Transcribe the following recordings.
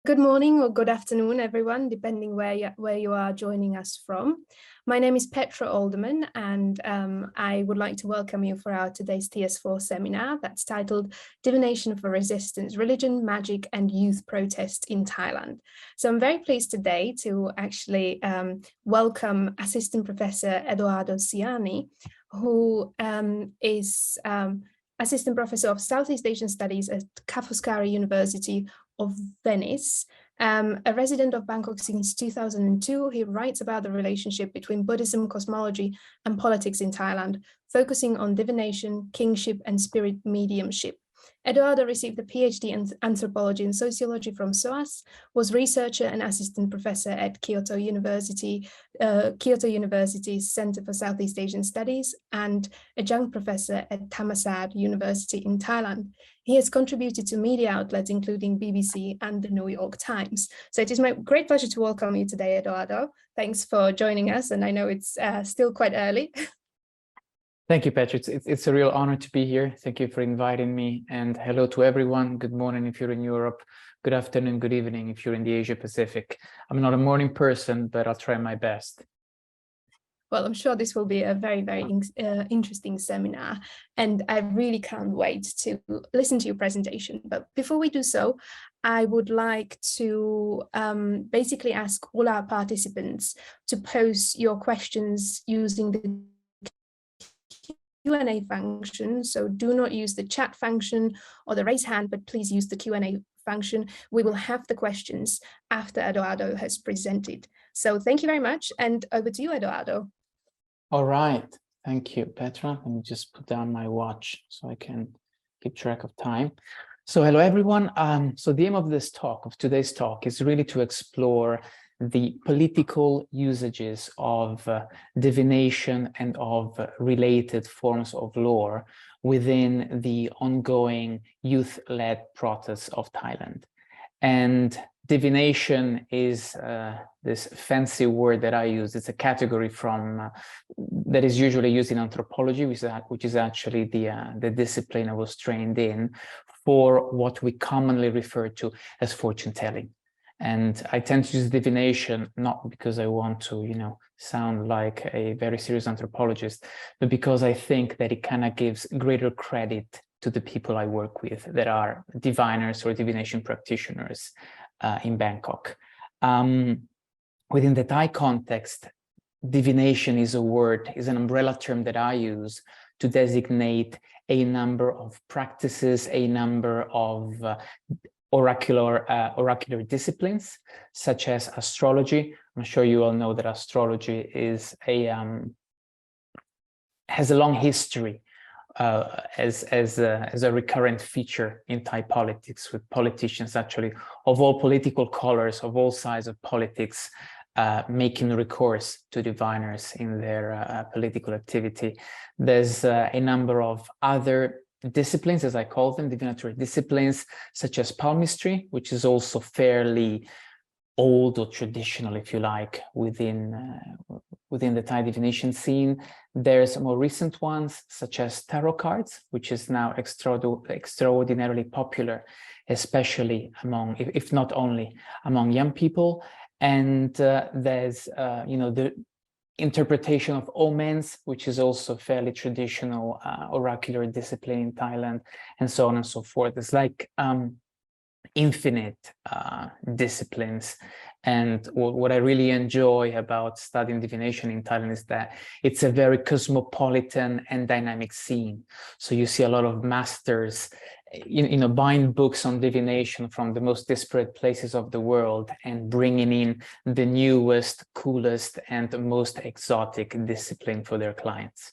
Good morning or good afternoon, everyone, depending where you are joining us from. My name is Petra Alderman, and I would like to welcome you for our today's TS4 seminar that's titled Divination for Resistance, Religion, Magic and Youth Protest in Thailand. So I'm very pleased today to actually welcome Assistant Professor Edoardo Siani, who is Assistant Professor of Southeast Asian Studies at Foscari University of Venice. A resident of Bangkok since 2002, he writes about the relationship between Buddhism, cosmology, and politics in Thailand, focusing on divination, kingship, and spirit mediumship. Edoardo received a PhD in anthropology and sociology from SOAS, was researcher and assistant professor at Kyoto University's Center for Southeast Asian Studies, and adjunct professor at Thammasat University in Thailand. He has contributed to media outlets including BBC and the New York Times. So it is my great pleasure to welcome you today, Edoardo. Thanks for joining us, and I know it's still quite early. Thank you, Patrick. It's a real honor to be here. Thank you for inviting me, and hello to everyone. Good morning if you're in Europe. Good afternoon, good evening if you're in the Asia Pacific. I'm not a morning person, but I'll try my best. Well, I'm sure this will be a very, very interesting seminar, and I really can't wait to listen to your presentation. But before we do so, I would like to basically ask all our participants to pose your questions using the Q&A function. So do not use the chat function or the raise hand, but please use the Q&A function. We will have the questions after Edoardo has presented. So thank you very much, and over to you, Edoardo. All right, thank you, Petra. Let me just put down my watch so I can keep track of time. So hello, everyone. So the aim of today's talk, is really to explore the political usages of divination and of related forms of lore within the ongoing youth-led protests of Thailand. And divination is this fancy word that I use. It's a category that is usually used in anthropology, which is actually the discipline I was trained in for what we commonly refer to as fortune telling. And I tend to use divination not because I want to, sound like a very serious anthropologist, but because I think that it kind of gives greater credit to the people I work with that are diviners or divination practitioners in Bangkok. Within the Thai context, divination is an umbrella term that I use to designate a number of practices, a number of oracular disciplines, such as astrology. I'm sure you all know that astrology has a long history as a recurrent feature in Thai politics, with politicians actually of all political colors, of all sides of politics, making recourse to diviners in their political activity. There's a number of other disciplines, as I call them, divinatory disciplines, such as palmistry, which is also fairly old or traditional, if you like, within the Thai divination scene. There's more recent ones, such as tarot cards, which is now extraordinarily popular, especially among, if not only, among young people. And there's, the interpretation of omens, which is also fairly traditional oracular discipline in Thailand, and so on and so forth. It's like infinite disciplines. And what I really enjoy about studying divination in Thailand is that it's a very cosmopolitan and dynamic scene. So you see a lot of masters buying books on divination from the most disparate places of the world and bringing in the newest, coolest, and most exotic discipline for their clients.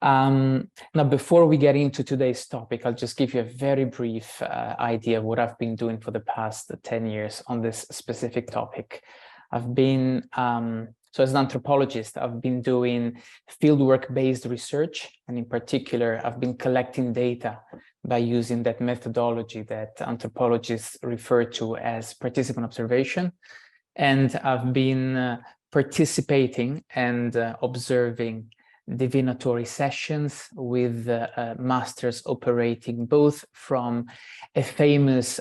Now, before we get into today's topic, I'll just give you a very brief idea of what I've been doing for the past 10 years on this specific topic. I've been, so as an anthropologist, I've been doing fieldwork-based research, and in particular, I've been collecting data by using that methodology that anthropologists refer to as participant observation. And I've been participating and observing divinatory sessions with masters operating both from a famous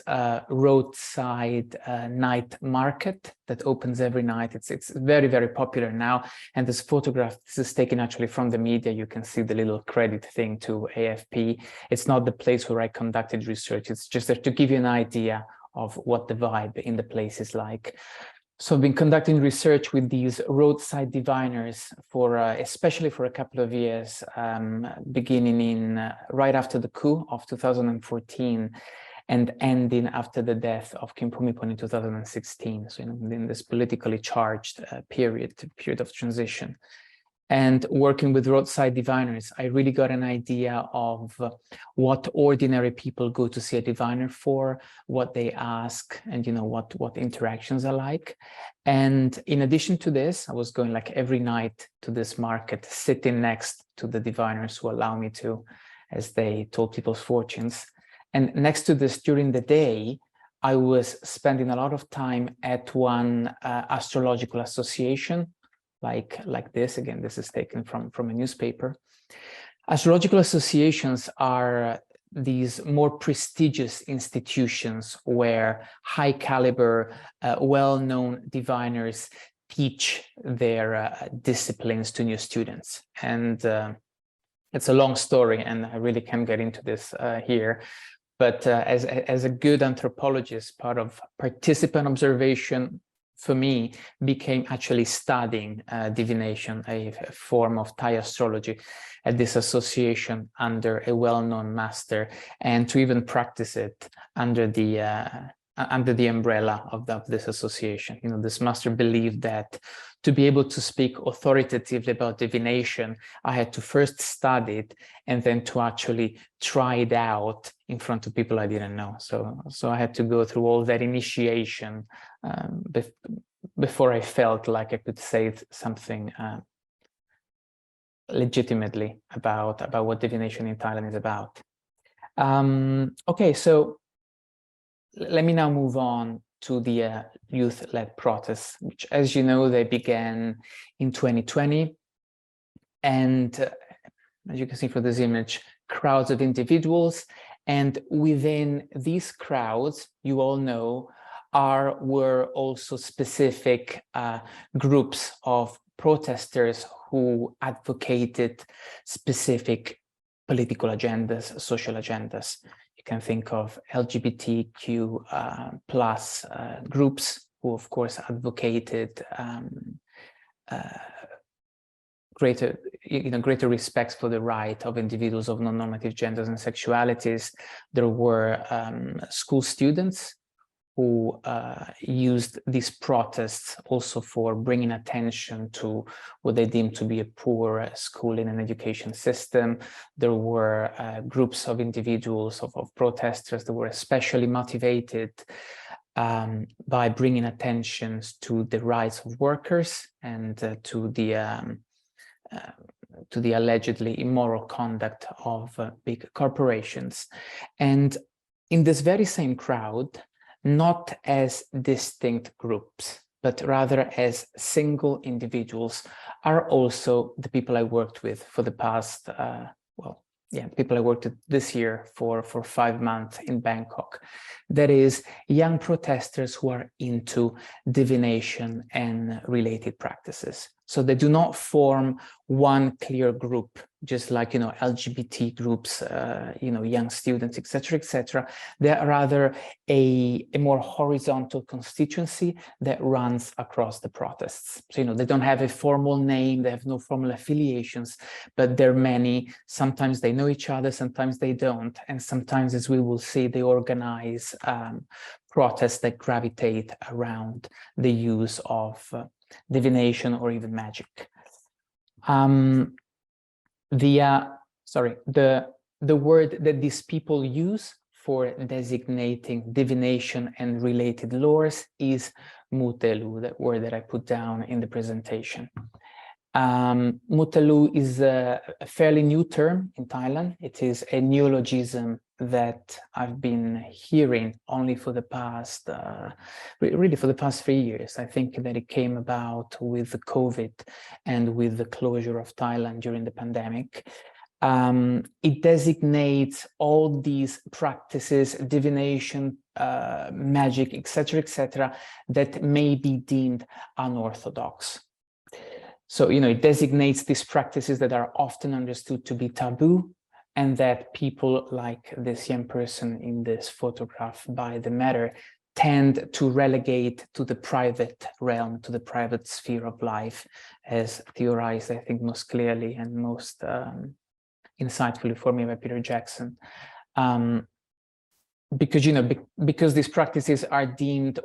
roadside night market that opens every night. It's very, very popular now. And this photograph, this is taken actually from the media. You can see the little credit thing to AFP. It's not the place where I conducted research. It's just there to give you an idea of what the vibe in the place is like. So I've been conducting research with these roadside diviners for, especially for a couple of years, beginning in right after the coup of 2014 and ending after the death of King Bhumibol in 2016. So in this politically charged period of transition. And working with roadside diviners, I really got an idea of what ordinary people go to see a diviner for, what they ask, and what interactions are like. And in addition to this, I was going like every night to this market, sitting next to the diviners who allow me to, as they told people's fortunes. And next to this, during the day, I was spending a lot of time at one astrological association, like this. Again, this is taken from a newspaper. Astrological associations are these more prestigious institutions where high caliber, well-known diviners teach their disciplines to new students. And it's a long story, and I really can't get into this here. But as a good anthropologist, part of participant observation for me became actually studying divination, a form of Thai astrology, at this association under a well-known master, and to even practice it under the umbrella of this association. This master believed that to be able to speak authoritatively about divination, I had to first study it and then to actually try it out in front of people I didn't know. So I had to go through all that initiation before I felt like I could say something legitimately about what divination in Thailand is about. Okay, so let me now move on to the youth-led protests, which, as you know, they began in 2020. And as you can see from this image, crowds of individuals. And within these crowds, you all know, were also specific groups of protesters who advocated specific political agendas, social agendas. You can think of LGBTQ plus groups who, of course, advocated greater respect for the right of individuals of non-normative genders and sexualities. There were school students who used these protests also for bringing attention to what they deemed to be a poor schooling and education system. There were groups of individuals, of protesters that were especially motivated by bringing attention to the rights of workers and to the allegedly immoral conduct of big corporations. And in this very same crowd, not as distinct groups, but rather as single individuals, are also the people I worked with for the past, people I worked with this year for 5 months in Bangkok. That is, young protesters who are into divination and related practices. So they do not form one clear group, just like, LGBT groups, young students, etc. They are rather a more horizontal constituency that runs across the protests. So, they don't have a formal name, they have no formal affiliations, but they're many. Sometimes they know each other, sometimes they don't. And sometimes, as we will see, they organize protests that gravitate around the use of divination or even magic. The word that these people use for designating divination and related lores is mutelu, that word that I put down in the presentation. Mutelu is a fairly new term in Thailand. It is a neologism that I've been hearing only for the past, really for the past 3 years. I think that it came about with the COVID and with the closure of Thailand during the pandemic. It designates all these practices, divination, magic, etc., that may be deemed unorthodox. So, it designates these practices that are often understood to be taboo, and that people like this young person in this photograph by the matter tend to relegate to the private realm, to the private sphere of life, as theorized, I think, most clearly and most insightfully for me by Peter Jackson. Because because these practices are deemed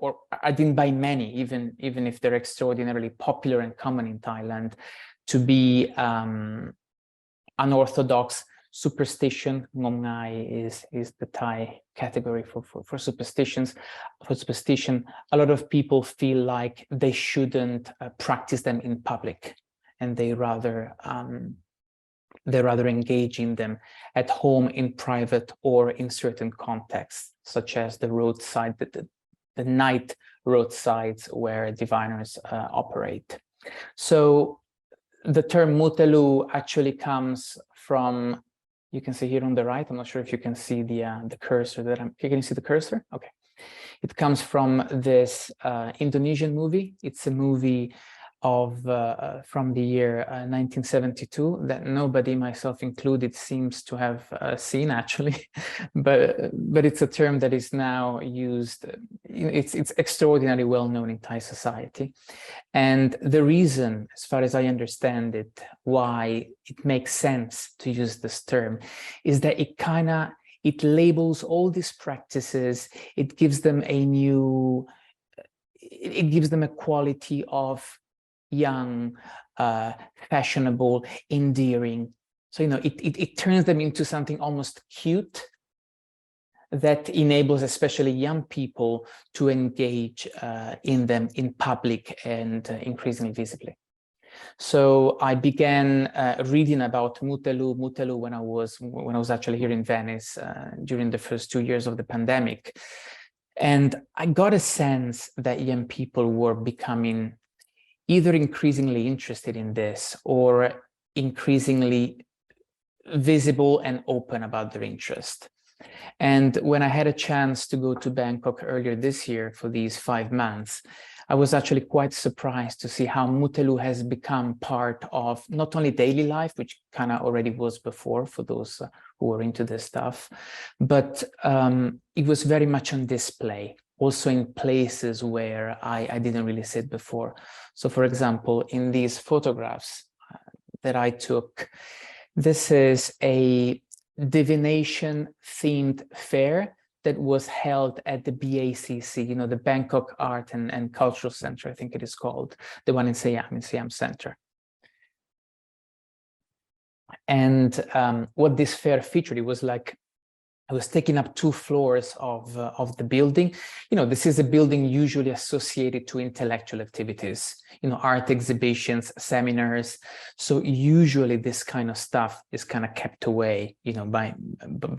by many, even if they're extraordinarily popular and common in Thailand, to be unorthodox. Superstition, Ngom Ngai is the Thai category for superstitions. For superstition, a lot of people feel like they shouldn't practice them in public, and they rather engage in them at home, in private, or in certain contexts, such as the roadside, the night roadsides where diviners operate. So the term mutelu actually comes from, you can see here on the right, I'm not sure if you can see the cursor that can you see the cursor? Okay. It comes from this Indonesian movie. It's a movie from the year 1972 that nobody, myself included, seems to have seen actually, but it's a term that is now used. It's extraordinarily well known in Thai society, and the reason, as far as I understand it, why it makes sense to use this term is that it labels all these practices. It gives them a quality of young, fashionable, endearing. So, it turns them into something almost cute that enables especially young people to engage in them in public and increasingly visibly. So I began reading about mutelu when I was actually here in Venice during the first 2 years of the pandemic. And I got a sense that young people were becoming either increasingly interested in this or increasingly visible and open about their interest. And when I had a chance to go to Bangkok earlier this year for these 5 months, I was actually quite surprised to see how mutelu has become part of not only daily life, which kind of already was before for those who were into this stuff, but it was very much on display, also in places where I didn't really sit before. So, for example, in these photographs that I took, this is a divination-themed fair that was held at the BACC, the Bangkok Art and Cultural Center, I think it is called, the one in Siam Center. And what this fair featured, it was like I was taking up 2 floors of the building. This is a building usually associated to intellectual activities, art exhibitions, seminars. So usually this kind of stuff is kind of kept away, by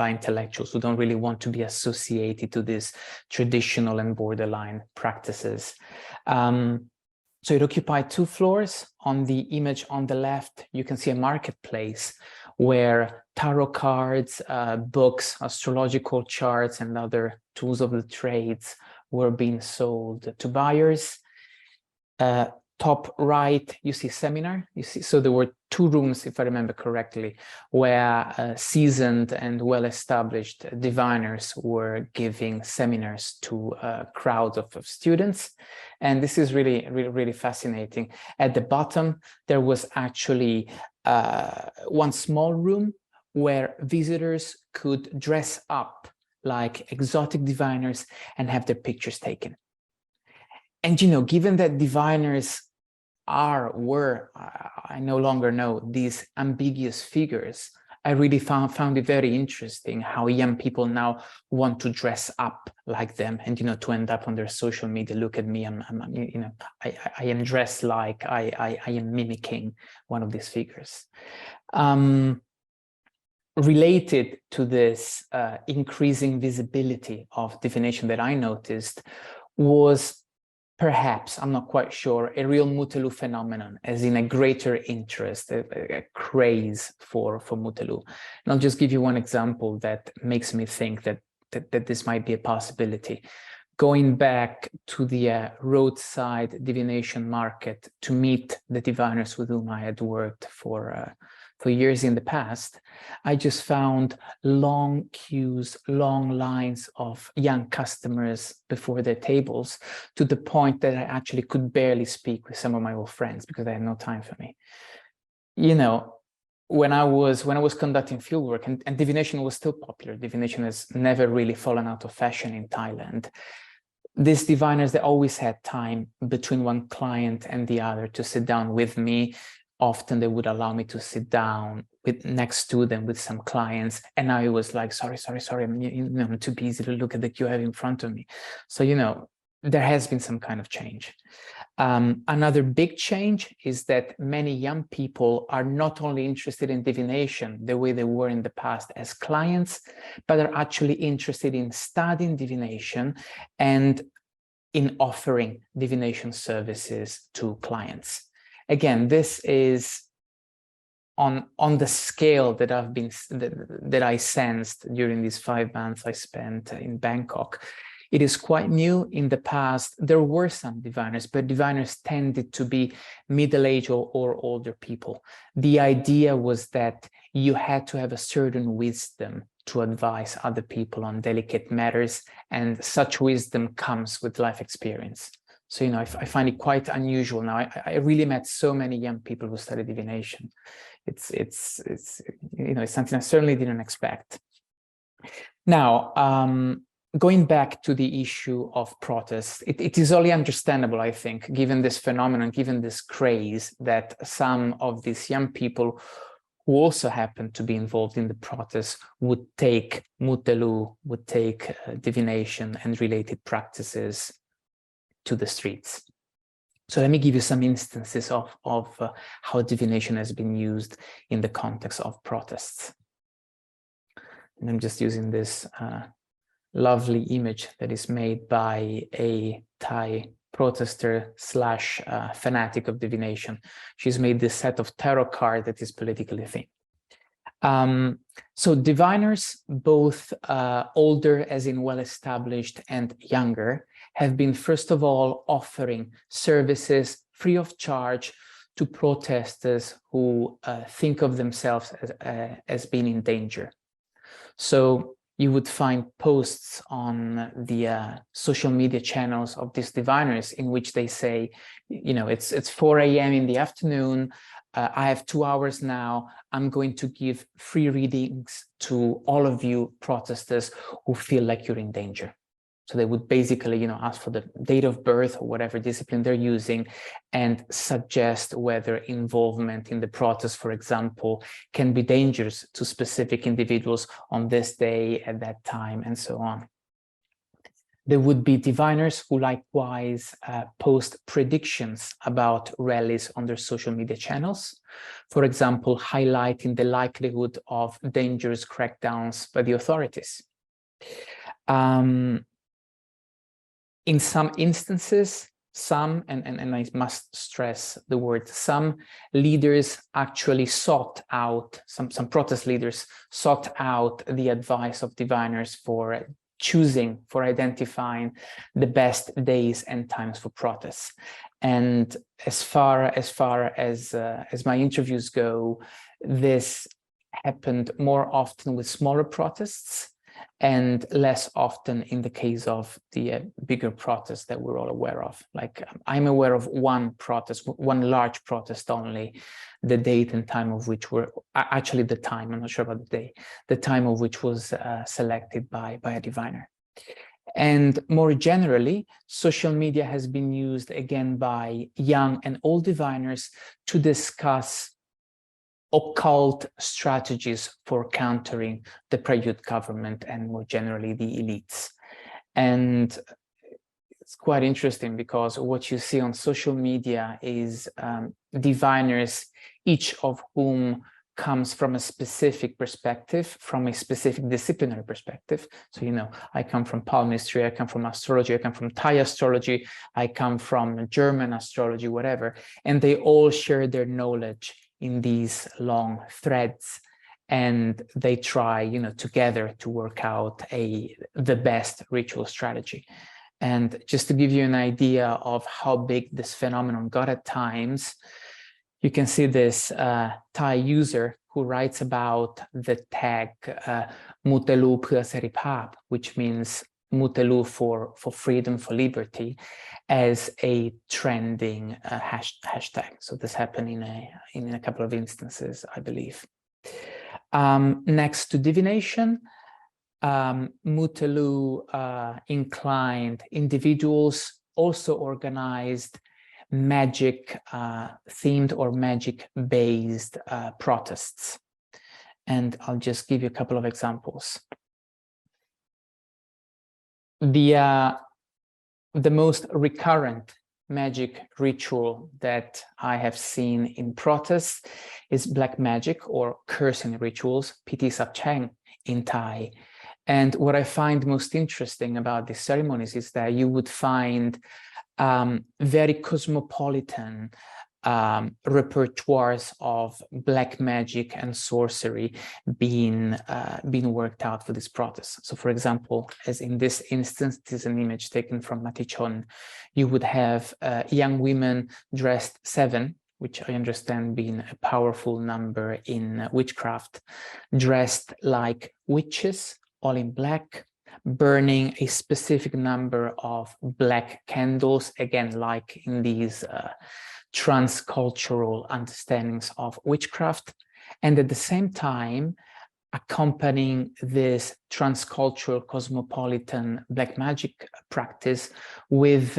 intellectuals who don't really want to be associated to these traditional and borderline practices. So it occupied 2 floors. On the image on the left, you can see a marketplace where tarot cards, books, astrological charts, and other tools of the trades were being sold to buyers. Top right, you see seminar. So there were 2 rooms, if I remember correctly, where seasoned and well-established diviners were giving seminars to crowds of students. And this is really, really, really fascinating. At the bottom, there was actually one small room where visitors could dress up like exotic diviners and have their pictures taken. And, given that diviners were, I no longer know, these ambiguous figures, I really found it very interesting how young people now want to dress up like them and, to end up on their social media. Look at me, I am dressed like I am mimicking one of these figures. related to this increasing visibility of divination that I noticed was perhaps, I'm not quite sure, a real Mutelu phenomenon, as in a greater interest, a craze for Mutelu. And I'll just give you one example that makes me think that this might be a possibility. Going back to the roadside divination market to meet the diviners with whom I had worked for years in the past, I just found long queues, long lines of young customers before their tables, to the point that I actually could barely speak with some of my old friends because they had no time for me. You know, when I was conducting fieldwork, and divination was still popular, divination has never really fallen out of fashion in Thailand. These diviners, they always had time between one client and the other to sit down with me. Often they would allow me to sit down next to them with some clients, and I was like, sorry, I'm too busy to look at the queue I have in front of me. So, you know, there has been some kind of change. Another big change is that many young people are not only interested in divination the way they were in the past as clients, but are actually interested in studying divination and in offering divination services to clients. Again, this is on the scale that that I sensed during these 5 months I spent in Bangkok. It is quite new. In the past, there were some diviners, but diviners tended to be middle-aged or older people. The idea was that you had to have a certain wisdom to advise other people on delicate matters, and such wisdom comes with life experience. So, you know, I find it quite unusual now. I really met so many young people who study divination. It's you know, it's something I certainly didn't expect. Now, going back to the issue of protest, it is only understandable, I think, given this phenomenon, given this craze, that some of these young people who also happen to be involved in the protest would take Mutelu, would take divination and related practices to the streets. So let me give you some instances of how divination has been used in the context of protests. And I'm just using this lovely image that is made by a Thai protester slash fanatic of divination. She's made this set of tarot cards that is politically themed. So diviners, both older as in well-established and younger, have been first of all offering services free of charge to protesters who think of themselves as being in danger. So you would find posts on the social media channels of these diviners in which they say, you know, it's 4 a.m. in the afternoon, I have 2 hours now, I'm going to give free readings to all of you protesters who feel like you're in danger. So they would basically, you know, ask for the date of birth or whatever discipline they're using and suggest whether involvement in the protest, for example, can be dangerous to specific individuals on this day, at that time, and so on. There would be diviners who likewise post predictions about rallies on their social media channels, for example, highlighting the likelihood of dangerous crackdowns by the authorities. In some instances, some, and I must stress the word some, leaders actually sought out, some protest leaders sought out the advice of diviners for choosing, for identifying the best days and times for protests. And as far as my interviews go, this happened more often with smaller protests and less often in the case of the bigger protests that we're all aware of. Like, I'm aware of one protest, one large protest only, the date and time of which were, actually the time, I'm not sure about the day, the time of which was selected by a diviner. And more generally, social media has been used again by young and old diviners to discuss occult strategies for countering the Prayuth government and more generally the elites. And it's quite interesting because what you see on social media is diviners, each of whom comes from a specific perspective, from a specific disciplinary perspective. So, you know, I come from palmistry, I come from astrology, I come from Thai astrology, I come from German astrology, whatever. And they all share their knowledge in these long threads. And they try, you know, together to work out the best ritual strategy. And just to give you an idea of how big this phenomenon got at times, you can see this Thai user who writes about the tag Mutelu Phua Seripap, which means Mutelu for freedom, for liberty, as a trending hashtag. So this happened in a couple of instances, I believe. Next to divination, Mutelu inclined individuals also organized magic themed or magic based protests. And I'll just give you a couple of examples. The most recurrent magic ritual that I have seen in protests is black magic or cursing rituals, Piti Sapchang in Thai. And what I find most interesting about these ceremonies is that you would find very cosmopolitan repertoires of black magic and sorcery being worked out for this protest. So, for example, as in this instance, this is an image taken from Matichon. You would have young women dressed 7, which I understand being a powerful number in witchcraft, dressed like witches, all in black, burning a specific number of black candles, again, like in these transcultural understandings of witchcraft, and at the same time accompanying this transcultural cosmopolitan black magic practice with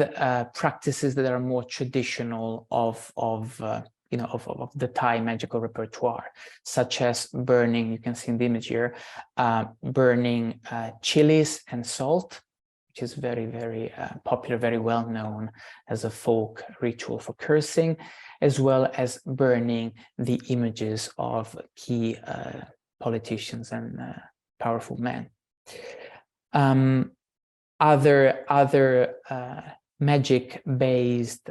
practices that are more traditional of the Thai magical repertoire, such as burning, you can see in the image here, burning chilies and salt, which is very, very popular, very well known as a folk ritual for cursing, as well as burning the images of key politicians and powerful men. Other magic-based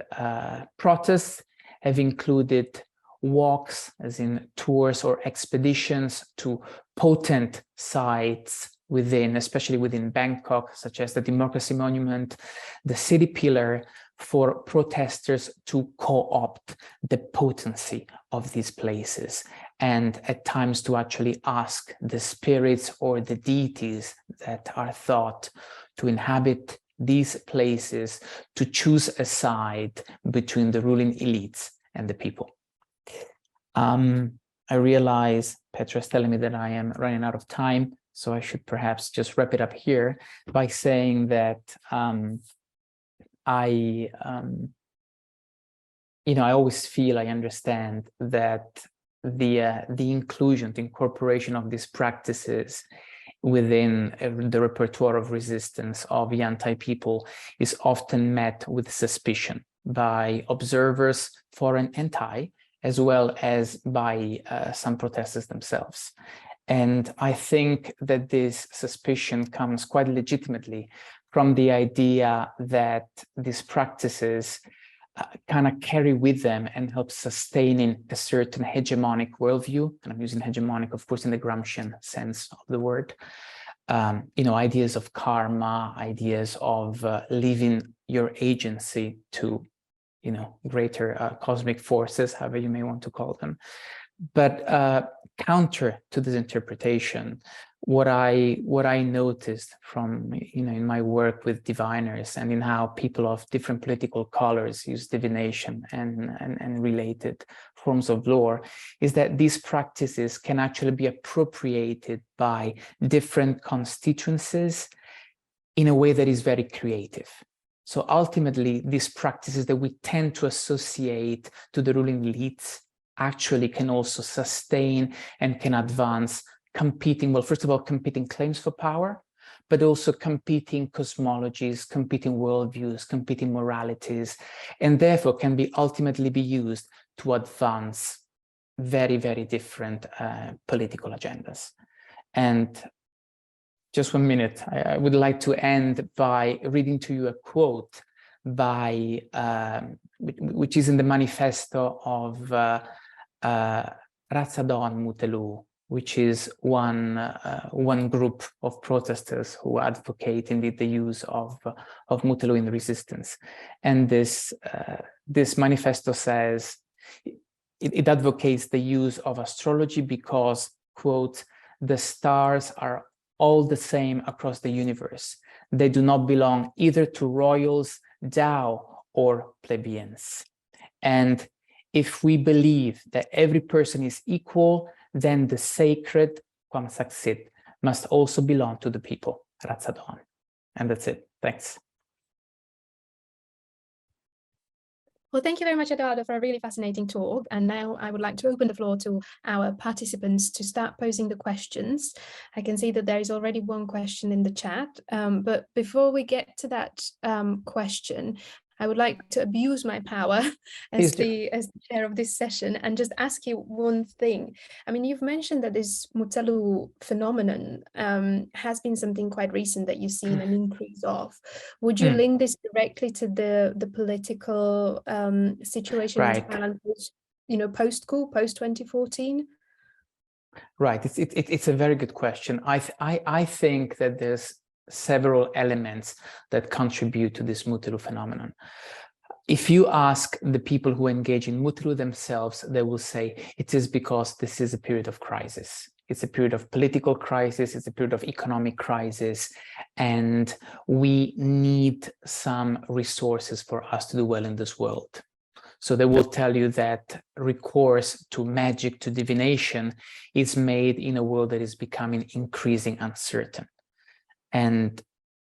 protests have included walks, as in tours or expeditions to potent sites within, especially within Bangkok, such as the Democracy Monument, the City Pillar, for protesters to co-opt the potency of these places, and at times to actually ask the spirits or the deities that are thought to inhabit these places to choose a side between the ruling elites and the people. I realize Petra's telling me that I am running out of time, so I should perhaps just wrap it up here by saying that I always feel, I understand that the inclusion, the incorporation of these practices within the repertoire of resistance of Yantai people is often met with suspicion by observers, foreign and Thai, as well as by some protesters themselves. And I think that this suspicion comes quite legitimately from the idea that these practices kind of carry with them and help sustaining a certain hegemonic worldview. And I'm using hegemonic, of course, in the Gramscian sense of the word. Ideas of karma, ideas of leaving your agency to, greater cosmic forces, however you may want to call them. But counter to this interpretation, what I noticed from in my work with diviners and in how people of different political colors use divination and related forms of lore is that these practices can actually be appropriated by different constituencies in a way that is very creative. So ultimately, these practices that we tend to associate to the ruling elites actually can also sustain and can advance competing claims for power, but also competing cosmologies, competing worldviews, competing moralities, and therefore can ultimately be used to advance very, very different political agendas. And just 1 minute, I would like to end by reading to you a quote by, which is in the manifesto of Ratsadon Mutelu, which is one group of protesters who advocate indeed the use of Mutelu in resistance. And this manifesto says, it advocates the use of astrology because, quote, the stars are all the same across the universe. They do not belong either to royals, Tao, or plebeians. And if we believe that every person is equal, then the sacred, Kwam Saksit, must also belong to the people, Ratsadon. And that's it. Thanks. Well, thank you very much, Edoardo, for a really fascinating talk. And now I would like to open the floor to our participants to start posing the questions. I can see that there is already one question in the chat, but before we get to that question, I would like to abuse my power as the chair of this session and just ask you one thing. I mean, you've mentioned that this Mutelu phenomenon has been something quite recent that you've seen an increase of. Would you link this directly to the political situation in Thailand, post-coup, post-2014? Right, it's a very good question. I think that there's several elements that contribute to this Mutelu phenomenon. If you ask the people who engage in Mutelu themselves, they will say it is because this is a period of crisis. It's a period of political crisis, it's a period of economic crisis, and we need some resources for us to do well in this world. So they will tell you that recourse to magic, to divination, is made in a world that is becoming increasingly uncertain. And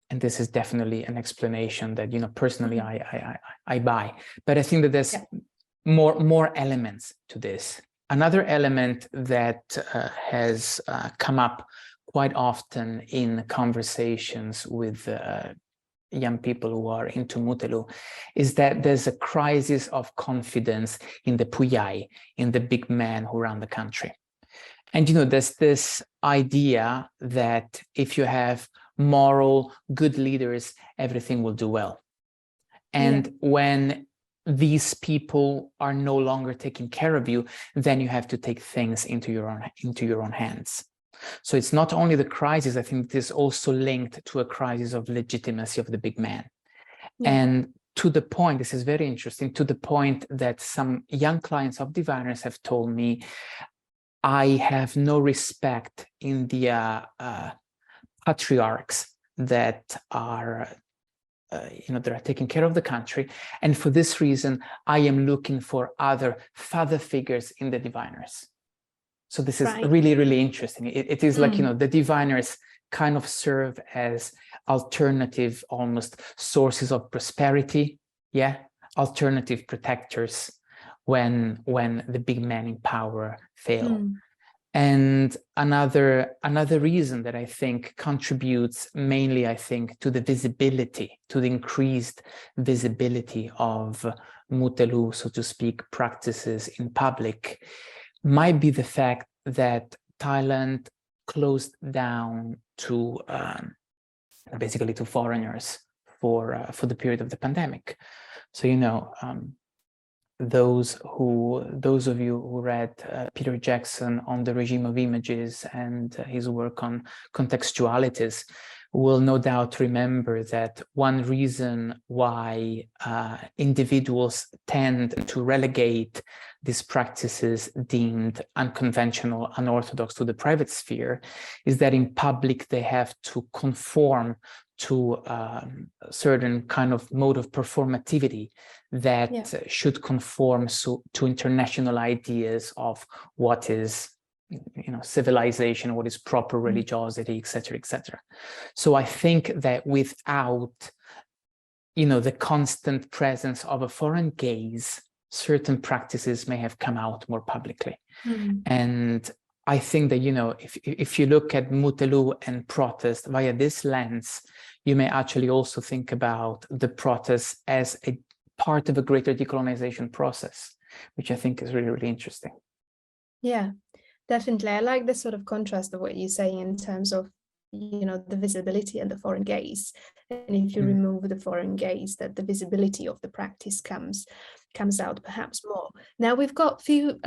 this is definitely an explanation that, personally I buy. But I think that there's more elements to this. Another element that has come up quite often in conversations with young people who are into Mutelu is that there's a crisis of confidence in the Puyai, in the big men who run the country. And there's this idea that if you have moral, good leaders, everything will do well. And when these people are no longer taking care of you, then you have to take things into your own hands. So it's not only the crisis, I think it is also linked to a crisis of legitimacy of the big man. And to the point, this is very interesting, to the point that some young clients of diviners have told me, I have no respect in the patriarchs that are that are taking care of the country, and for this reason I am looking for other father figures in the diviners. So this is really, really interesting. It is like, the diviners kind of serve as alternative, almost sources of prosperity, alternative protectors when the big men in power fail. And another reason that I think contributes mainly, I think, to the visibility, to the increased visibility of Mutelu, so to speak, practices in public, might be the fact that Thailand closed down to basically to foreigners for the period of the pandemic. So those of you who read Peter Jackson on the regime of images and his work on contextualities will no doubt remember that one reason why individuals tend to relegate these practices deemed unconventional, unorthodox to the private sphere is that in public they have to conform to a certain kind of mode of performativity that should conform to international ideas of what is civilization, what is proper religiosity, etc., etc. So I think that without the constant presence of a foreign gaze, certain practices may have come out more publicly. And I think that if you look at Mutelu and protest via this lens, you may actually also think about the protest as a part of a greater decolonization process, which I think is really, really interesting. Yeah, definitely. I like the sort of contrast of what you're saying in terms of, the visibility and the foreign gaze. And if you remove the foreign gaze, that the visibility of the practice comes out perhaps more. Now we've got a few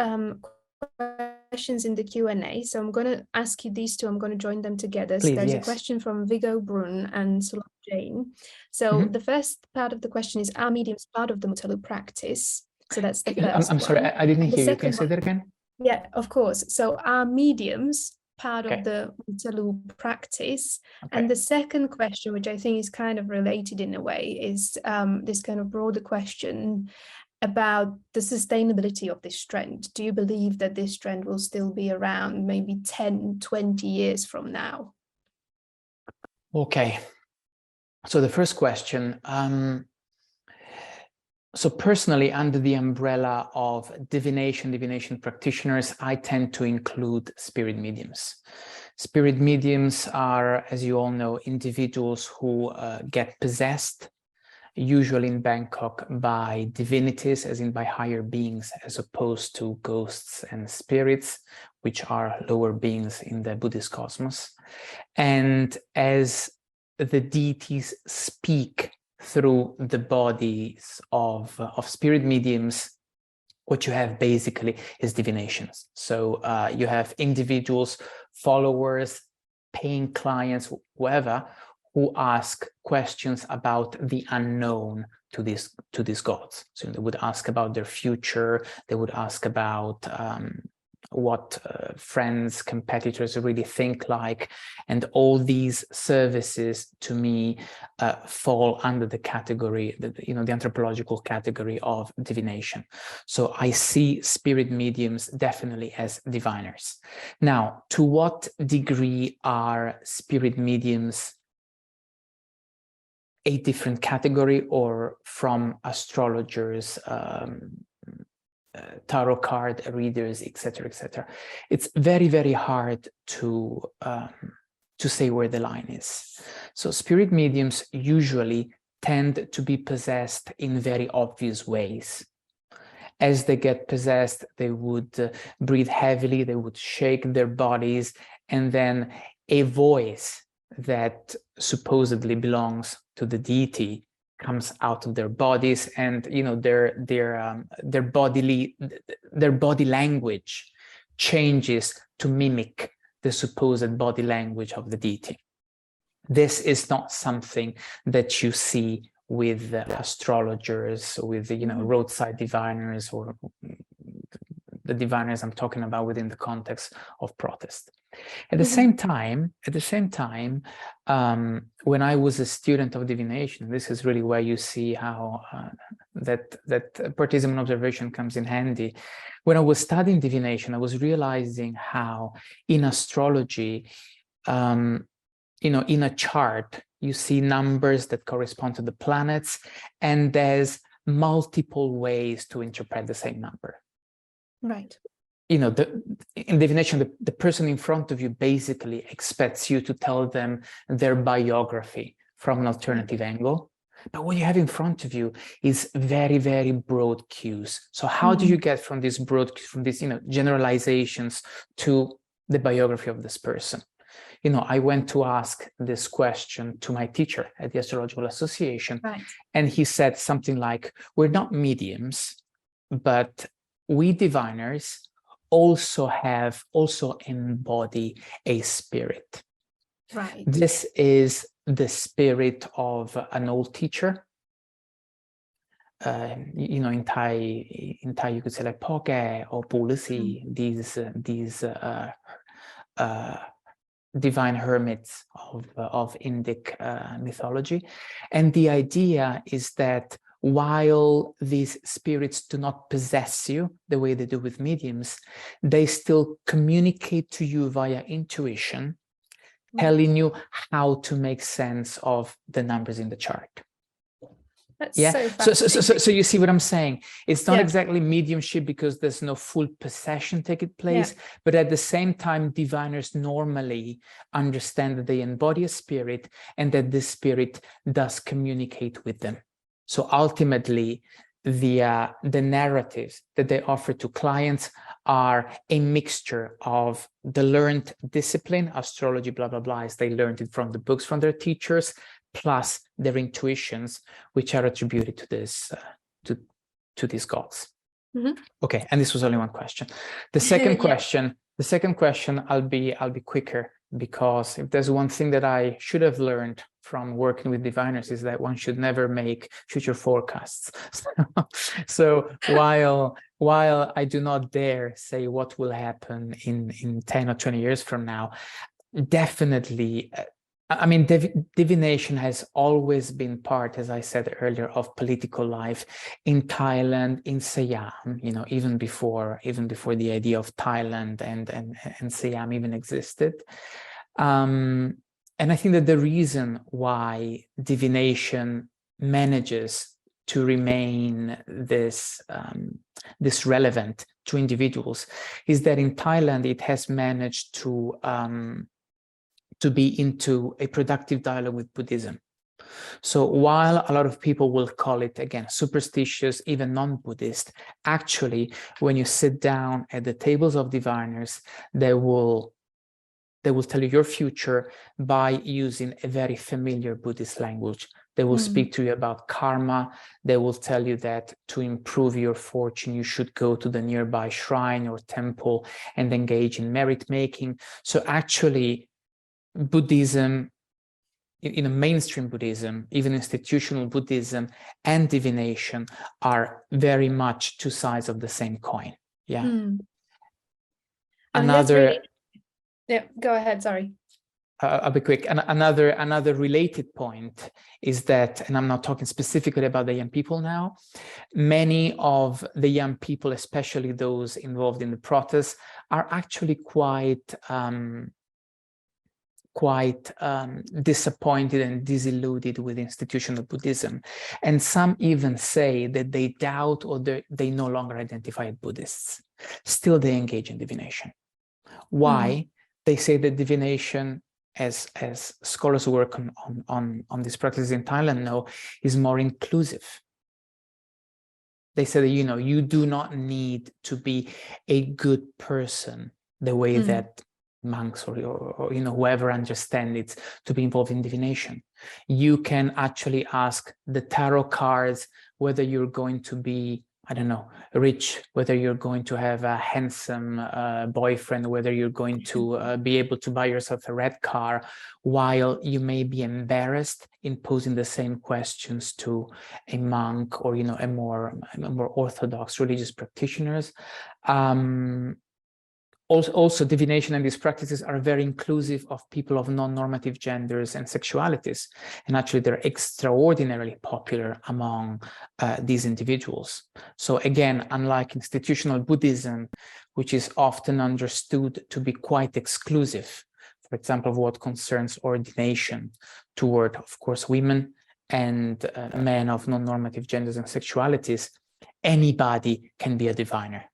questions in the Q&A, so I'm going to ask you these two. I'm going to join them together. Please, so there's yes. a question from Vigo Brun and Solange Jane. So the first part of the question is, are mediums part of the Mutalu practice? So that's the first I'm sorry, I didn't hear you. Can you say that again? Yeah, of course. So are mediums part of the Mutalu practice? Okay. And the second question, which I think is kind of related in a way, is this kind of broader question about the sustainability of this trend. Do you believe that this trend will still be around maybe 10, 20 years from now? Okay. So the first question, so personally, under the umbrella of divination practitioners, I tend to include spirit mediums. Spirit mediums are, as you all know, individuals who get possessed, usually in Bangkok, by divinities, as in by higher beings, as opposed to ghosts and spirits, which are lower beings in the Buddhist cosmos. And as the deities speak through the bodies of spirit mediums, what you have basically is divinations. So you have individuals, followers, paying clients, whoever, who ask questions about the unknown to these gods. So they would ask about their future, they would ask about what friends, competitors really think like, and all these services to me fall under the category, the anthropological category of divination. So I see spirit mediums definitely as diviners. Now, to what degree are spirit mediums a different category, or from astrologers, tarot card readers, etc., etc.? It's very, very hard to say where the line is. So spirit mediums usually tend to be possessed in very obvious ways. As they get possessed, they would breathe heavily, they would shake their bodies, and then a voice that supposedly belongs to the deity comes out of their bodies, and their body language changes to mimic the supposed body language of the deity. This is not something that you see with astrologers, with roadside diviners, or the diviners I'm talking about within the context of protest. At the same time, when I was a student of divination, this is really where you see how that partisan observation comes in handy. When I was studying divination, I was realizing how in astrology, in a chart, you see numbers that correspond to the planets, and there's multiple ways to interpret the same number. Right. In divination, the person in front of you basically expects you to tell them their biography from an alternative angle. But what you have in front of you is very, very broad cues. So how do you get from these generalizations to the biography of this person? I went to ask this question to my teacher at the Astrological Association, and he said something like, "We're not mediums, but we diviners also embody a spirit." Right. This is the spirit of an old teacher. In Thai you could say like Poke or Pulisi, these divine hermits of Indic mythology. And the idea is that while these spirits do not possess you the way they do with mediums, they still communicate to you via intuition, telling you how to make sense of the numbers in the chart. That's so you see what I'm saying? It's not exactly mediumship because there's no full possession taking place, but at the same time, diviners normally understand that they embody a spirit and that this spirit does communicate with them. So ultimately, the narratives that they offer to clients are a mixture of the learned discipline, astrology, blah, blah, blah, as they learned it from the books from their teachers, plus their intuitions, which are attributed to this to these gods. Okay, and this was only one question. The second question, I'll be quicker, because if there's one thing that I should have learned from working with diviners is that one should never make future forecasts. So while I do not dare say what will happen in 10 or 20 years from now, definitely, I mean, divination has always been part, as I said earlier, of political life in Thailand, in Siam, you know, even before the idea of Thailand and Siam even existed. And I think that the reason why divination manages to remain this relevant to individuals is that in Thailand it has managed to be into a productive dialogue with Buddhism. So while a lot of people will call it, again, superstitious, even non-Buddhist, actually, when you sit down at the tables of diviners, they will tell you your future by using a very familiar Buddhist language. They will speak to you about karma. They will tell you that to improve your fortune, you should go to the nearby shrine or temple and engage in merit making. So actually, Buddhism, mainstream Buddhism, even institutional Buddhism and divination are very much two sides of the same coin. Yeah. Yeah, go ahead, sorry. I'll be quick. And another related point is that, and I'm not talking specifically about the young people now, many of the young people, especially those involved in the protests, are actually quite disappointed and disillusioned with institutional Buddhism. And some even say that they doubt or they no longer identify as Buddhists. Still, they engage in divination. Why? They say that divination, as scholars who work on these practices in Thailand know, is more inclusive. They say that, you do not need to be a good person the way that monks or whoever understand it to be involved in divination. You can actually ask the tarot cards whether you're going to be, I don't know, rich, whether you're going to have a handsome boyfriend, whether you're going to be able to buy yourself a red car, while you may be embarrassed in posing the same questions to a monk or, a more orthodox religious practitioners. Also, divination and these practices are very inclusive of people of non-normative genders and sexualities. And actually, they're extraordinarily popular among these individuals. So again, unlike institutional Buddhism, which is often understood to be quite exclusive, for example, of what concerns ordination toward, of course, women and men of non-normative genders and sexualities, anybody can be a diviner.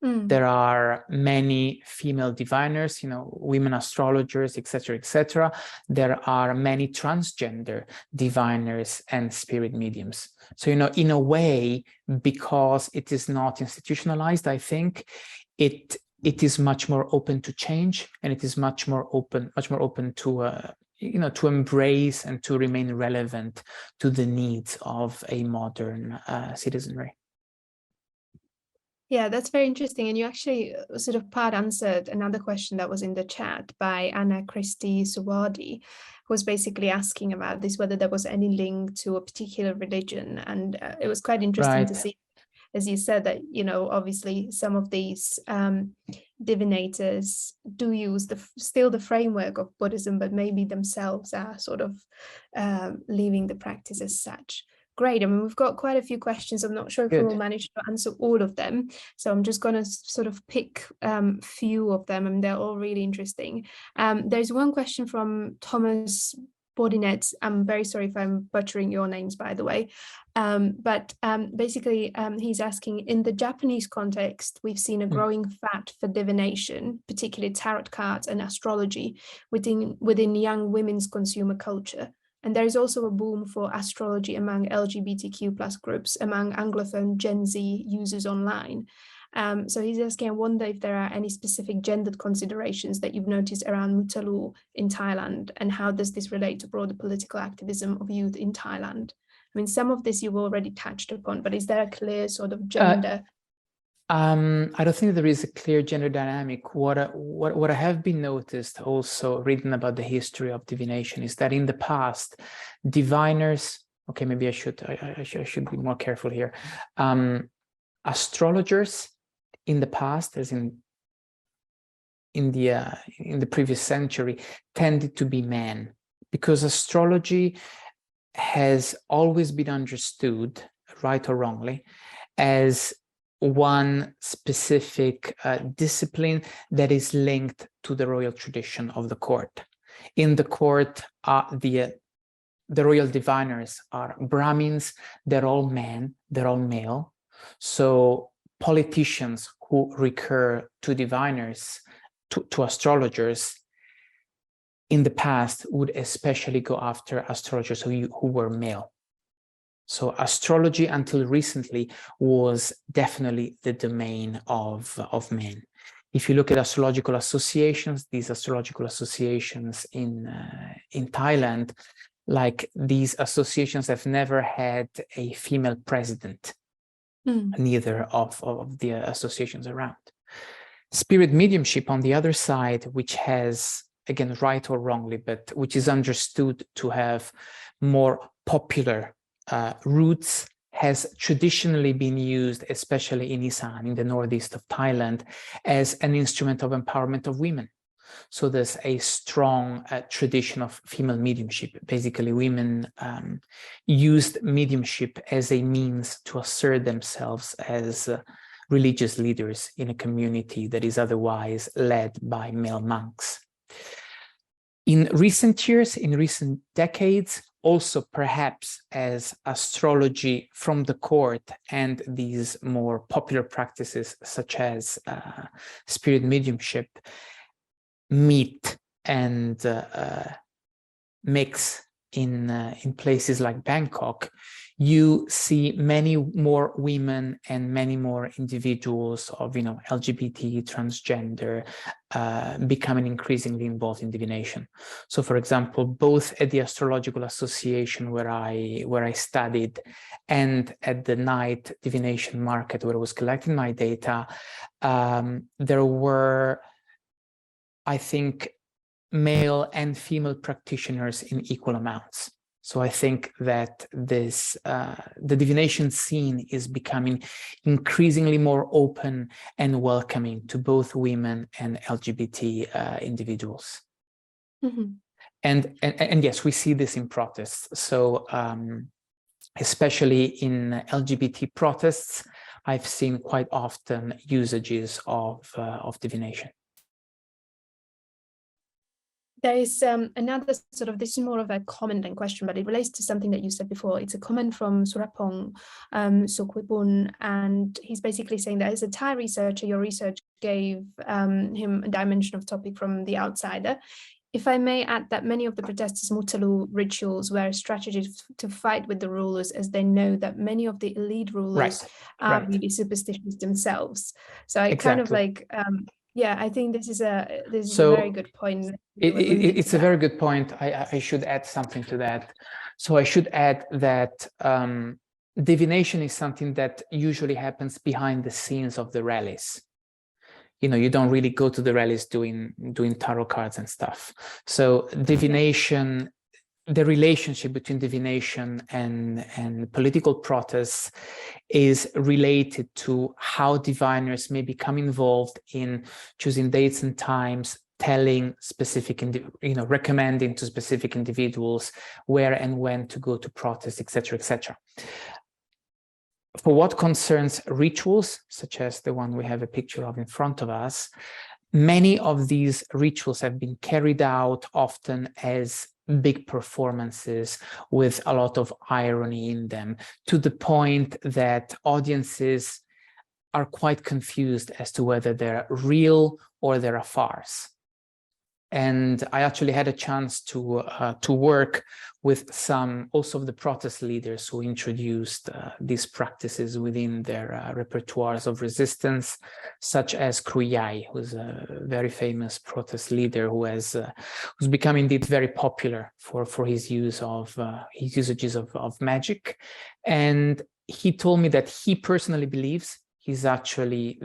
There are many female diviners, women astrologers, etc., etc. There are many transgender diviners and spirit mediums. So, in a way, because it is not institutionalized, I think it is much more open to change, and it is much more open to to embrace and to remain relevant to the needs of a modern citizenry. Yeah, that's very interesting. And you actually sort of part answered another question that was in the chat by Anna Christie Suwadi, who was basically asking about this, whether there was any link to a particular religion. And it was quite interesting to see, as you said, that, obviously some of these divinators do use still the framework of Buddhism, but maybe themselves are sort of leaving the practice as such. Great. I mean, we've got quite a few questions. I'm not sure if we'll manage to answer all of them. So I'm just going to sort of pick few of them, and they're all really interesting. There's one question from Thomas Bodinet. I'm very sorry if I'm butchering your names, by the way. But basically, he's asking, in the Japanese context, we've seen a growing fad for divination, particularly tarot cards and astrology within young women's consumer culture. And there is also a boom for astrology among LGBTQ plus groups, among Anglophone Gen Z users online. So he's asking, I wonder if there are any specific gendered considerations that you've noticed around Mutalu in Thailand, and how does this relate to broader political activism of youth in Thailand? I mean, some of this you've already touched upon, but is there a clear sort of gender? I don't think there is a clear gender dynamic. What I have been noticed, also reading about the history of divination, is that in the past, diviners, okay, maybe I should be more careful here. Astrologers in the past, as in the previous century, tended to be men, because astrology has always been understood, right or wrongly, as one specific discipline that is linked to the royal tradition of the court. In the court, the royal diviners are Brahmins, they're all men, they're all male. So politicians who recur to diviners, to astrologers, in the past would especially go after astrologers who were male. So astrology until recently was definitely the domain of men. If you look at astrological associations, these astrological associations in Thailand, like these associations have never had a female president, neither of the associations around. Spirit mediumship, on the other side, which has, again, right or wrongly, but which is understood to have more popular roots, has traditionally been used, especially in Isan, in the northeast of Thailand, as an instrument of empowerment of women. So there's a strong tradition of female mediumship. Basically, women used mediumship as a means to assert themselves as religious leaders in a community that is otherwise led by male monks. In recent years, in recent decades, also perhaps as astrology from the court and these more popular practices such as spirit mediumship meet and mix in places like Bangkok, you see many more women and many more individuals of, LGBT, transgender, becoming increasingly involved in divination. So, for example, both at the Astrological Association where I studied, and at the night divination market where I was collecting my data, there were, I think, male and female practitioners in equal amounts. So I think that this the divination scene is becoming increasingly more open and welcoming to both women and LGBT individuals. Mm-hmm. And yes, we see this in protests. So especially in LGBT protests, I've seen quite often usages of divination. There is another sort of, this is more of a comment and question, but it relates to something that you said before. It's a comment from Surapong Sokwibun, and he's basically saying that as a Thai researcher, your research gave him a dimension of topic from the outsider. If I may add that many of the protesters' Mutalu rituals were a strategy to fight with the rulers, as they know that many of the elite rulers are really superstitious themselves. So I kind of like... yeah, I think this is a very good point. It's a very good point. I should add something to that. So I should add that divination is something that usually happens behind the scenes of the rallies. You don't really go to the rallies doing tarot cards and stuff. So divination, the relationship between divination and political protests is related to how diviners may become involved in choosing dates and times, telling specific, recommending to specific individuals where and when to go to protest, etc., etc. For what concerns rituals, such as the one we have a picture of in front of us, many of these rituals have been carried out often as big performances with a lot of irony in them, to the point that audiences are quite confused as to whether they're real or they're a farce. And I actually had a chance to work with some also of the protest leaders who introduced these practices within their repertoires of resistance, such as Prayuth, who's a very famous protest leader who's become indeed very popular for his usages of magic. And he told me that he personally believes he's actually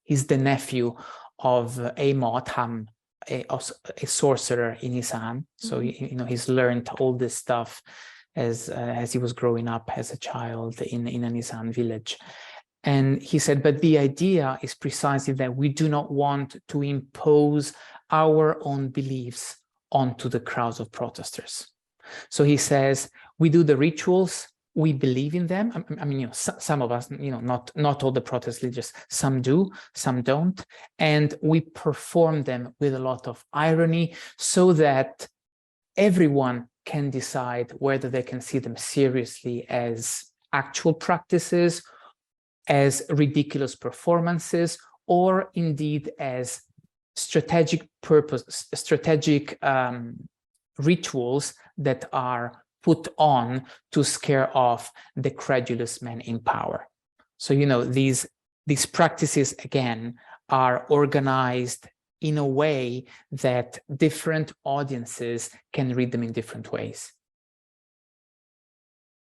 he's the nephew of Amotham, a sorcerer in Isan. So he's learned all this stuff as he was growing up as a child in an Isan village. And he said, but the idea is precisely that we do not want to impose our own beliefs onto the crowds of protesters. So he says, we do the rituals, we believe in them. I mean, some of us, not all the protest leaders, some do, some don't. And we perform them with a lot of irony so that everyone can decide whether they can see them seriously as actual practices, as ridiculous performances, or indeed as strategic rituals that are put on to scare off the credulous men in power. So, these practices, again, are organized in a way that different audiences can read them in different ways.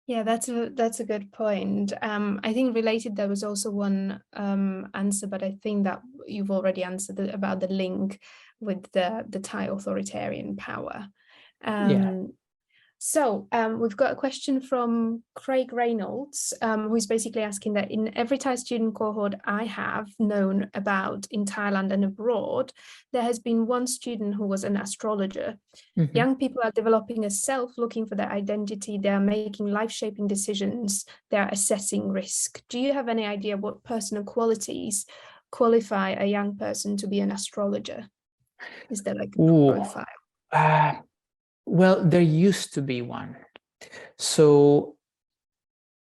Yeah, that's a good point. I think related, there was also one answer, but I think that you've already answered about the link with the Thai authoritarian power. So we've got a question from Craig Reynolds, who's basically asking that in every Thai student cohort I have known about in Thailand and abroad, there has been one student who was an astrologer. Mm-hmm. Young people are developing a self, looking for their identity. They are making life-shaping decisions. They are assessing risk. Do you have any idea what personal qualities qualify a young person to be an astrologer? Is there like a profile? Well, there used to be one. So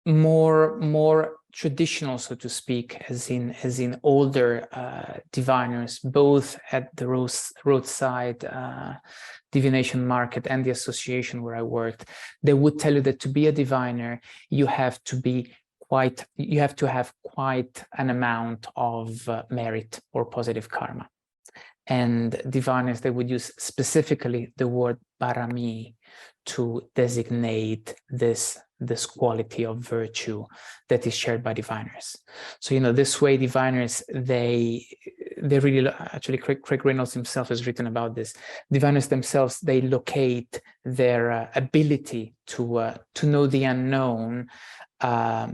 more traditional, so to speak, as in older diviners, both at the Roadside divination market and the association where I worked, they would tell you that to be a diviner, you have to have quite an amount of merit or positive karma. And diviners, they would use specifically the word barami to designate this quality of virtue that is shared by diviners. So, this way diviners, they really, actually Craig Reynolds himself has written about this. Diviners themselves, they locate their ability to know the unknown by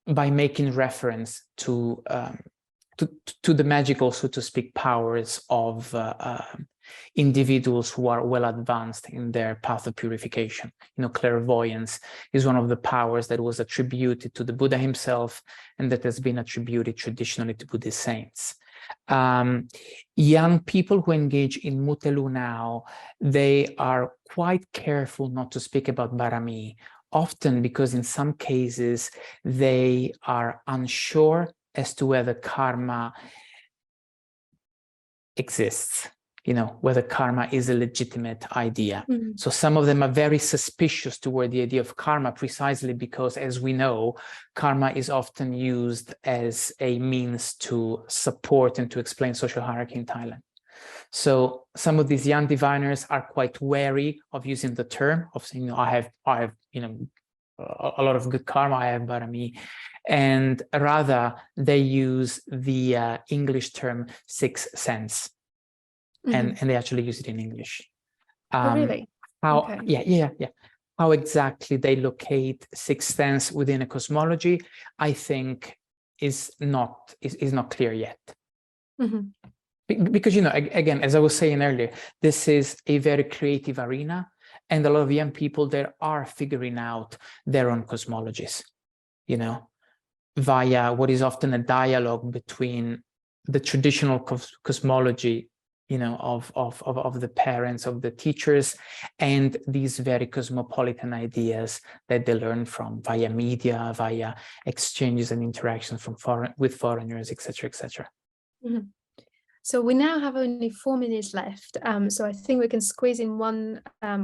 making reference to the magical, so to speak, powers of individuals who are well advanced in their path of purification. Clairvoyance is one of the powers that was attributed to the Buddha himself and that has been attributed traditionally to Buddhist saints. Young people who engage in mutelu now, they are quite careful not to speak about barami, often because in some cases they are unsure as to whether karma exists, whether karma is a legitimate idea. Mm-hmm. So some of them are very suspicious toward the idea of karma, precisely because, as we know, karma is often used as a means to support and to explain social hierarchy in Thailand. So some of these young diviners are quite wary of using the term, of saying, I have a lot of good karma, I have barami, and rather they use the English term sixth sense, mm-hmm. and they actually use it in English. Oh, really? How? Okay. Yeah. How exactly they locate sixth sense within a cosmology, I think, is not clear yet. Mm-hmm. Because again, as I was saying earlier, this is a very creative arena. And a lot of young people there are figuring out their own cosmologies, via what is often a dialogue between the traditional cosmology, of the parents, of the teachers, and these very cosmopolitan ideas that they learn from via media, via exchanges and interactions with foreigners, etc., etc. Mm-hmm. So we now have only 4 minutes left. So I think we can squeeze in one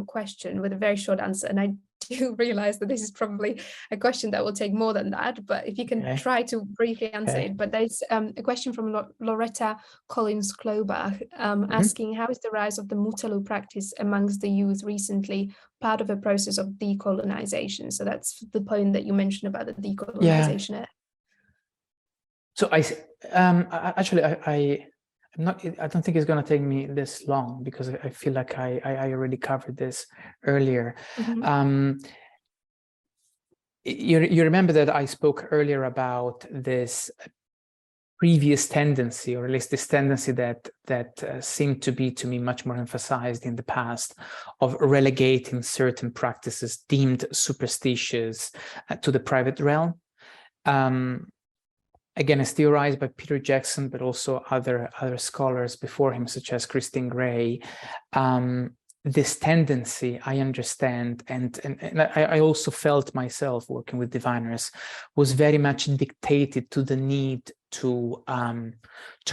question with a very short answer. And I do realize that this is probably a question that will take more than that, but if you can try to briefly answer it. But there's a question from Loretta Collins-Klobach asking, how is the rise of the Mutalu practice amongst the youth recently part of a process of decolonization? So that's the point that you mentioned about the decolonization. Yeah. So I don't think it's going to take me this long, because I feel like I already covered this earlier. You remember that I spoke earlier about this previous tendency, or at least this tendency that seemed to be, to me, much more emphasized in the past, of relegating certain practices deemed superstitious to the private realm. Again, as theorized by Peter Jackson, but also other scholars before him, such as Christine Gray. This tendency, I understand, and I also felt myself working with diviners, was very much dictated to the need to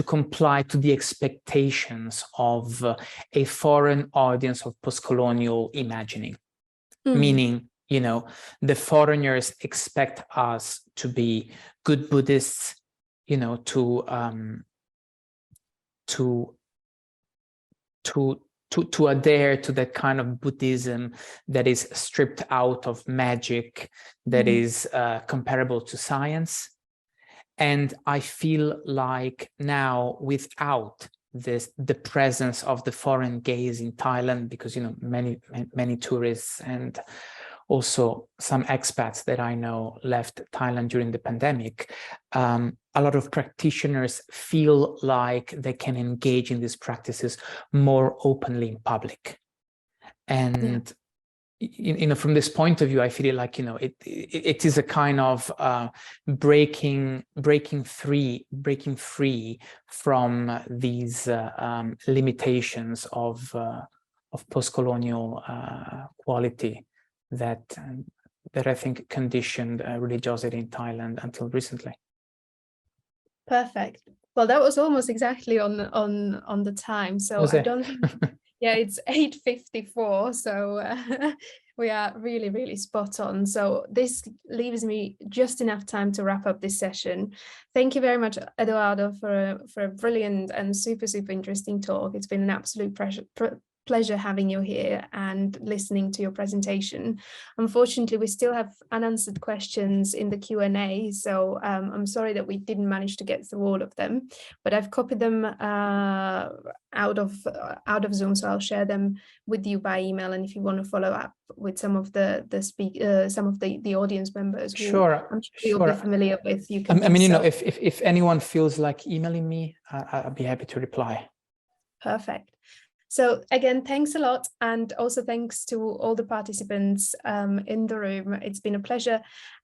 comply to the expectations of a foreign audience of post-colonial imagining, meaning, you know, the foreigners expect us to be good Buddhists, you know, to adhere to that kind of Buddhism that is stripped out of magic, that is comparable to science. And I feel like now, without the presence of the foreign gaze in Thailand, because, you know, many tourists and also some expats that I know left Thailand during the pandemic, a lot of practitioners feel like they can engage in these practices more openly in public. And you know, from this point of view, I feel like, you know, it is a kind of breaking free from these limitations of post-colonial quality that I think conditioned religiosity in Thailand until recently. Perfect. Well, that was almost exactly on the time. So I don't think, yeah, it's 8:54. So we are really, really spot on. So this leaves me just enough time to wrap up this session. Thank you very much, Edoardo, for a brilliant and super interesting talk. It's been an absolute pleasure having you here and listening to your presentation. Unfortunately, we still have unanswered questions in the Q&A, so I'm sorry that we didn't manage to get through all of them, but I've copied them out of Zoom, so I'll share them with you by email. And if you want to follow up with some of the audience members who sure, I'm sure you'll be familiar with, you can. I mean, you know, if anyone feels like emailing me, I'll be happy to reply. Perfect. So again, thanks a lot. And also thanks to all the participants in the room. It's been a pleasure.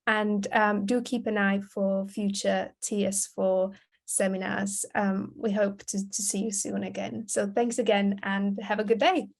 And do keep an eye for future TS4 seminars. We hope to see you soon again. So thanks again and have a good day.